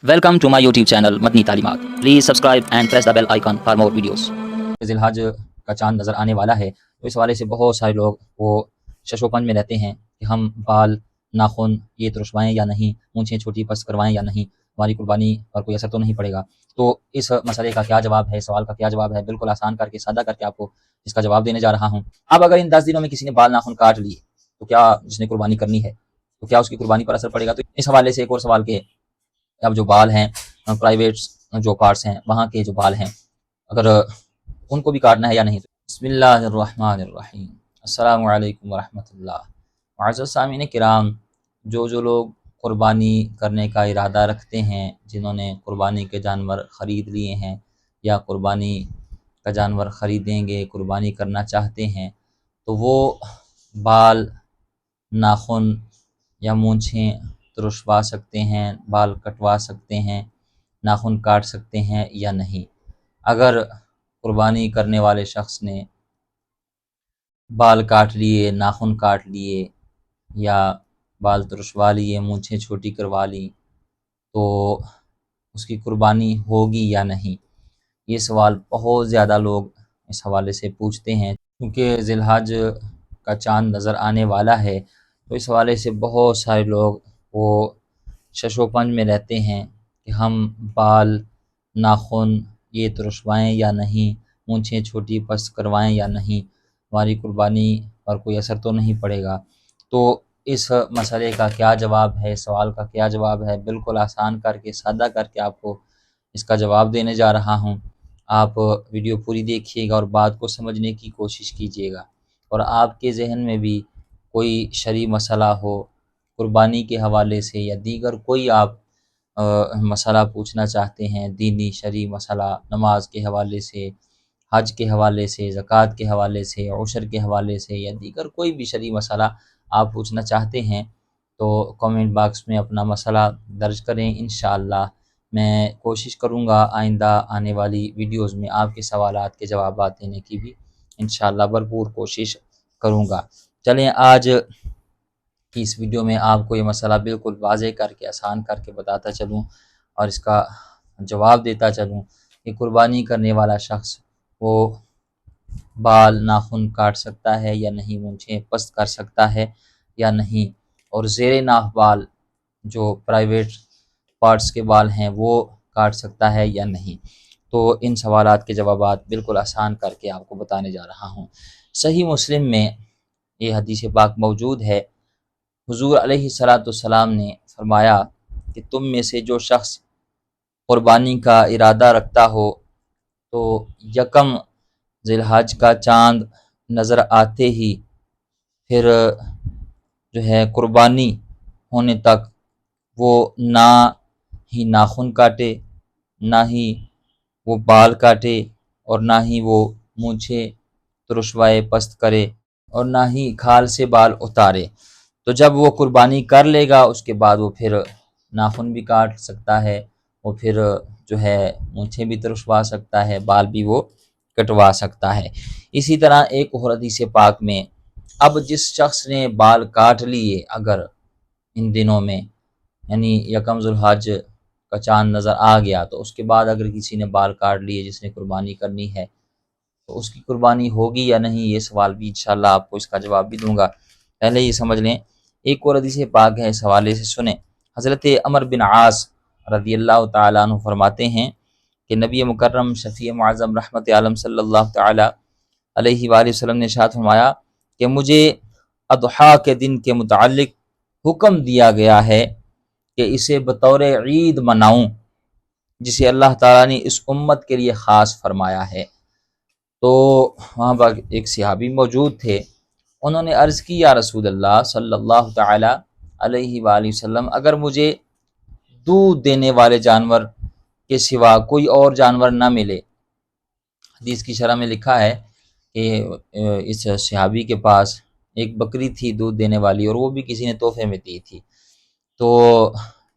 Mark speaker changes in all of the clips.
Speaker 1: Welcome to my YouTube channel Madani तालीमात। Please subscribe and press the bell icon for more videos। ज़िलहज का चांद नज़र आने वाला है, तो इस हवाले से बहुत सारे लोग वो शशोपंज में रहते हैं कि हम बाल नाखून ये तुरशवाएँ या नहीं, मूंछें छोटी पस्त करवाएँ या नहीं, हमारी कुर्बानी पर कोई असर तो नहीं पड़ेगा। तो इस मसले का क्या जवाब है, सवाल का क्या जवाब है, बिल्कुल आसान करके सादा करके आपको इसका जवाब देने जा रहा हूँ। अब अगर इन 10 दिनों में किसी ने बाल नाखून काट लिए तो क्या, जिसने कुर्बानी करनी है, तो क्या उसकी कुर्बानी पर असर पड़ेगा? तो इस हवाले से एक और सवाल के अब जो बाल हैं, प्राइवेट जो पार्ट्स हैं वहाँ के जो बाल हैं, अगर उनको भी काटना है या नहीं। बिस्मिल्लाहिर्रहमानिर्रहीम, अस्सलामु अलैकुम वरहमतुल्लाह। मुअज़्ज़ज़ सामीन किराम, जो लोग कुर्बानी करने का इरादा रखते हैं, जिन्होंने कुर्बानी के जानवर ख़रीद लिए हैं या कुर्बानी का जानवर ख़रीदेंगे, कुर्बानी करना चाहते हैं, तो वो बाल, नाखून या मूंछें तुरशवा सकते हैं, बाल कटवा सकते हैं, नाखून काट सकते हैं या नहीं। अगर कुर्बानी करने वाले शख्स ने बाल काट लिए, नाखून काट लिए या बाल तुरशवा लिए, मूंछें छोटी करवा ली, तो उसकी कुर्बानी होगी या नहीं। ये सवाल बहुत ज़्यादा लोग इस हवाले से पूछते हैं, क्योंकि ज़िलहज का चाँद नज़र आने वाला है, तो इस हवाले से बहुत सारे लोग वो शशोपंज में रहते हैं कि हम बाल, नाखून ये तुरशवाएँ या नहीं, मूंछें छोटी पस्त करवाएँ या नहीं, हमारी कुर्बानी पर कोई असर तो नहीं पड़ेगा। तो इस मसले का क्या जवाब है, सवाल का क्या जवाब है, बिल्कुल आसान करके सादा करके आपको इसका जवाब देने जा रहा हूँ। आप वीडियो पूरी देखिएगा और बात को समझने की कोशिश कीजिएगा, और आपके ज़हन में भी कोई शरई मसला हो, कुर्बानी के हवाले से या दीगर कोई आप मसला पूछना चाहते हैं, दीनी शरई मसला, नमाज के हवाले से, हज के हवाले से, ज़कात के हवाले से, उशर के हवाले से या दीगर कोई भी शरई मसला आप पूछना चाहते हैं, तो कमेंट बॉक्स में अपना मसला दर्ज करें। इंशाअल्लाह मैं कोशिश करूँगा आइंदा आने वाली वीडियोज़ में आपके सवालात के जवाबात देने की भी इंशाअल्लाह भरपूर कोशिश करूँगा। चलें, आज कि इस वीडियो में आपको ये मसला बिल्कुल वाज़ेह करके, आसान करके बताता चलूँ और इसका जवाब देता चलूँ कि कुर्बानी करने वाला शख्स वो बाल, नाखून काट सकता है या नहीं, मूंछें पस्त कर सकता है या नहीं, और ज़ेरे नाफ बाल जो प्राइवेट पार्ट्स के बाल हैं वो काट सकता है या नहीं। तो इन सवालात के जवाबात बिल्कुल आसान करके आपको बताने जा रहा हूँ। सही मुस्लिम में ये हदीस पाक मौजूद है। हुज़ूर अलैहिस्सलाम ने फरमाया कि तुम में से जो शख्स कुर्बानी का इरादा रखता हो, तो यकम ज़िलहज का चाँद नज़र आते ही फिर जो है कुर्बानी होने तक वो ना ही नाखून काटे, ना ही वो बाल काटे, और ना ही वो मूंछें तुरशवाए पस्त करे, और ना ही खाल से बाल उतारे। तो जब वो कुर्बानी कर लेगा उसके बाद वो फिर नाखून भी काट सकता है, वो फिर जो है मूंछें भी तुरशवा सकता है, बाल भी वो कटवा सकता है। इसी तरह एक और हदीस पाक में, अब जिस शख्स ने बाल काट लिए अगर इन दिनों में, यानी यकम ज़ुल्हज का चाँद नज़र आ गया, तो उसके बाद अगर किसी ने बाल काट लिए जिसने कुर्बानी करनी है, तो उसकी कुर्बानी होगी या नहीं, ये सवाल भी इंशाअल्लाह आपको इसका जवाब भी दूंगा। पहले ये समझ लें, एक और हदीस पाक है इस हवाले से, सुने। हज़रत अमर बिन आस रज़ियल्लाहु ताला अन्हु फरमाते हैं कि नबी मुकर्रम शफ़ी मुअज़्ज़म रहमत आलम सल्लल्लाहु ताला अलैहि वसल्लम ने इरशाद फरमाया कि मुझे अदहा के दिन के मुताल्लिक हुक्म दिया गया है कि इसे बतौर ईद मनाऊं, जिसे अल्लाह ताला ने इस उम्मत के लिए ख़ास फरमाया है। तो वहाँ पर एक सहाबी मौजूद थे, उन्होंने अर्ज़ की, या रसूल अल्लाह सल्लल्लाहु ताला अलैहि वसल्लम, अगर मुझे दूध देने वाले जानवर के सिवा कोई और जानवर ना मिले। हदीस की शरह में लिखा है कि इस सहाबी के पास एक बकरी थी दूध देने वाली, और वो भी किसी ने तोहफे में दी थी। तो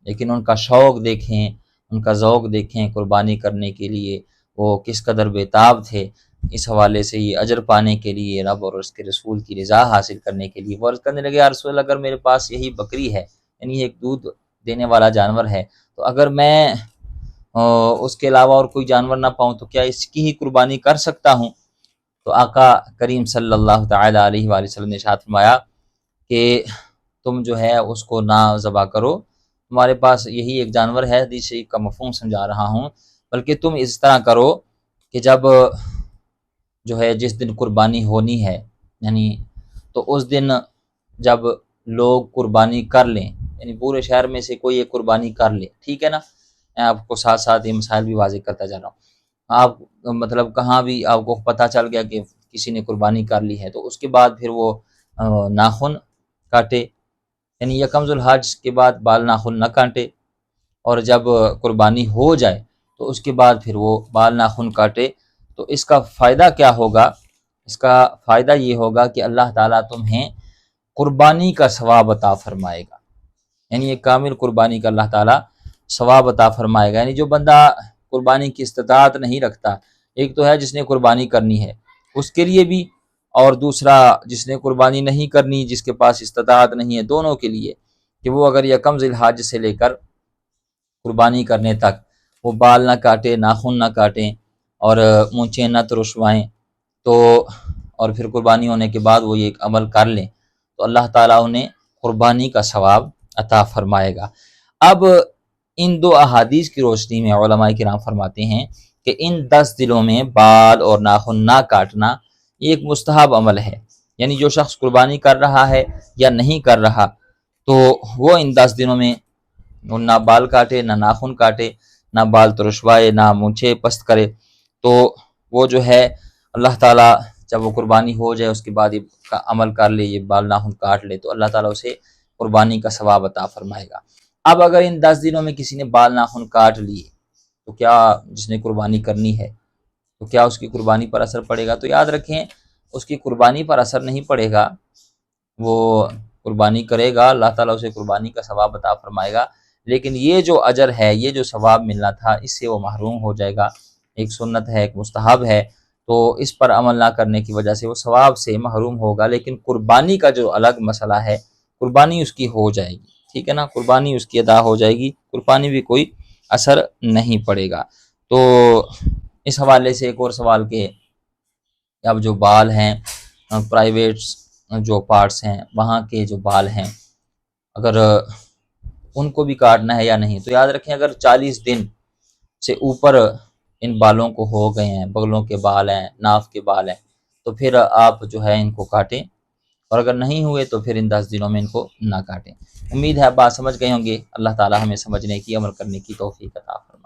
Speaker 1: लेकिन उनका शौक़ देखें, उनका ज़ौक़ देखें कुर्बानी करने के लिए, वो किस कदर बेताब थे। इस हवाले से ये अजर पाने के लिए, रब और उसके रसूल की रज़ा हासिल करने के लिए वो अर्ज़ करने लगे, या रसूल अगर मेरे पास यही बकरी है, यानी एक दूध देने वाला जानवर है, تو اگر میں اس کے علاوہ اور کوئی جانور نہ پاؤں تو کیا اس کی ہی قربانی کر سکتا ہوں؟ تو آقا کریم صلی اللہ تعالیٰ علیہ وآلہ وسلم نے ارشاد فرمایا کہ تم جو ہے اس کو نہ ذبح کرو، تمہارے پاس یہی ایک جانور ہے، حدیث شریف کا مفہوم سمجھا رہا ہوں، بلکہ تم اس طرح کرو کہ جب جو ہے جس دن قربانی ہونی ہے، یعنی تو اس دن جب لوگ قربانی کر لیں، یعنی پورے شہر میں سے کوئی ایک قربانی کر لے، ٹھیک ہے نا، میں آپ کو ساتھ ساتھ یہ مسائل بھی واضح کرتا جا رہا ہوں۔ آپ مطلب کہاں بھی آپ کو پتہ چل گیا کہ کسی نے قربانی کر لی ہے، تو اس کے بعد پھر وہ ناخن کاٹے، یعنی یکم ذوالحج کے بعد بال ناخن نہ کاٹے، اور جب قربانی ہو جائے تو اس کے بعد پھر وہ بال ناخن کاٹے۔ تو اس کا فائدہ کیا ہوگا؟ اس کا فائدہ یہ ہوگا کہ اللہ تعالیٰ تمہیں قربانی کا ثواب عطا فرمائے گا، یعنی یہ کامل قربانی کا اللہ تعالیٰ ثواب عطا فرمائے گا۔ یعنی جو بندہ قربانی کی استطاعت نہیں رکھتا، ایک تو ہے جس نے قربانی کرنی ہے اس کے لیے بھی، اور دوسرا جس نے قربانی نہیں کرنی، جس کے پاس استطاعت نہیں ہے، دونوں کے لیے، کہ وہ اگر یکم ذی الحج سے لے کر قربانی کرنے تک وہ بال نہ کاٹے، ناخن نہ کاٹیں، اور مونچھیں نہ ترشوائیں، تو اور پھر قربانی ہونے کے بعد وہ یہ ایک عمل کر لیں، تو اللہ تعالیٰ انہیں قربانی کا ثواب عطا فرمائے گا۔ اب ان دو احادیث کی روشنی میں علماء کرام فرماتے ہیں کہ ان 10 دنوں میں بال اور ناخن نہ کاٹنا یہ ایک مستحب عمل ہے، یعنی جو شخص قربانی کر رہا ہے یا نہیں کر رہا تو وہ ان 10 دنوں میں نہ بال کاٹے، نہ ناخن کاٹے، نہ بال ترشوائے، نہ مونچھے پست کرے، تو وہ جو ہے اللہ تعالیٰ جب وہ قربانی ہو جائے اس کے بعد یہ عمل کر لے، یہ بال ناخن کاٹ لے، تو اللہ تعالیٰ اسے قربانی کا ثواب عطا فرمائے گا۔ اب اگر ان 10 دنوں میں کسی نے بال ناخن کاٹ لیے تو کیا جس نے قربانی کرنی ہے تو کیا اس کی قربانی پر اثر پڑے گا؟ تو یاد رکھیں اس کی قربانی پر اثر نہیں پڑے گا، وہ قربانی کرے گا، اللہ تعالیٰ اسے قربانی کا ثواب عطا فرمائے گا، لیکن یہ جو اجر ہے، یہ جو ثواب ملنا تھا، اس سے وہ محروم ہو جائے گا۔ ایک سنت ہے، ایک مستحب ہے، تو اس پر عمل نہ کرنے کی وجہ سے وہ ثواب سے محروم ہوگا، لیکن قربانی کا جو الگ مسئلہ ہے، قربانی اس کی ہو جائے گی، ٹھیک ہے نا، قربانی اس کی ادا ہو جائے گی، قربانی بھی کوئی اثر نہیں پڑے گا۔ تو اس حوالے سے ایک اور سوال کہ اب جو بال ہیں، پرائیویٹ جو پارٹس ہیں وہاں کے جو بال ہیں، اگر ان کو بھی کاٹنا ہے یا نہیں، تو یاد رکھیں اگر 40 دن سے اوپر ان بالوں کو ہو گئے ہیں، بغلوں کے بال ہیں، ناف کے بال ہیں، تو پھر آپ جو ہے ان کو کاٹیں، اور اگر نہیں ہوئے تو پھر ان 10 دنوں میں ان کو نہ کاٹیں۔ امید ہے آپ بات سمجھ گئے ہوں گے۔ اللہ تعالیٰ ہمیں سمجھنے کی، عمل کرنے کی توفیق عطا فرمائے۔